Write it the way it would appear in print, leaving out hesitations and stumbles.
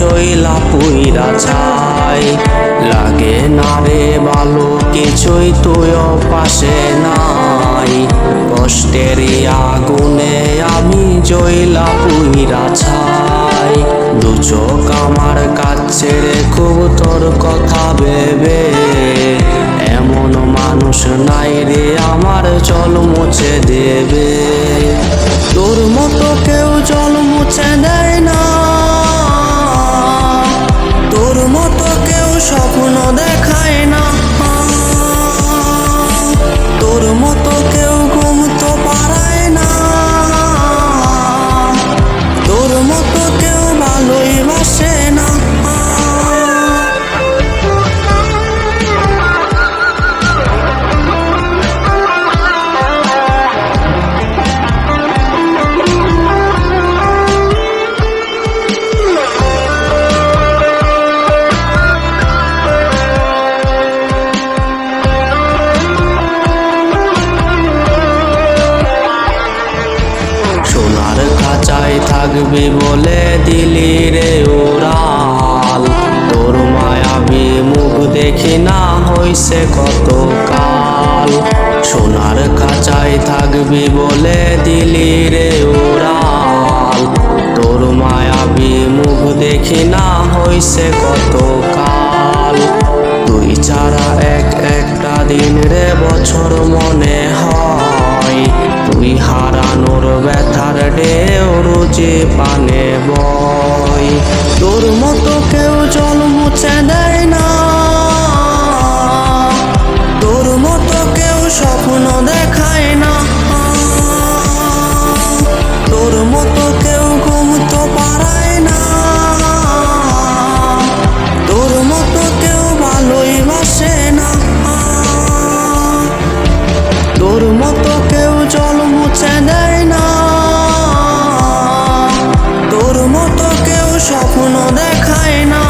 জইলা পুইরা ছাই। লাগে না রে ভালো কিছুই তুইও পাশে নাই, কষ্টেরই আগুনে আমি জইলা পুইরা ছাই। দু চোখ আমার কাছে রে খুব তোর কথা ভেবে, এমন মানুষ নাই রে আমার জল মুছে দেবে। তোর মতো কেউ জল মুছে দেয় না, তোর মতো কেউ স্বপ্ন দেখায় না, তোর মতো কেউ ঘুম তো পারায় না, তোর মতো কেউ ভালোই বাসে না। সোনার খাঁচায় থাকবি বলে দিলি রে উড়াল, তোর মায়াবী মুখ দেখি না হইছে কত কাল। সোনার খাঁচায় থাকবি বলে দিলি রে উড়াল, তোর মায়াবী মুখ দেখি না হইছে কত কাল। তুই ছাড়া একটা দিন রে বছর মনে হয়, তুই হারানোর ব্যথার ঢেউ রোজে পানে বয়। তোর মতো কেউ জল মুছে দেয় না, তোর মতো কেউ স্বপ্ন দেখায় না, তোর মতো কেউ ঘুম তো পারায় না, তোর মতো কেউ ভালোই বাসে না, তোর মতো কেউ জল মুছে দেয় না, তোর মতো কেউ স্বপ্ন দেখায় না।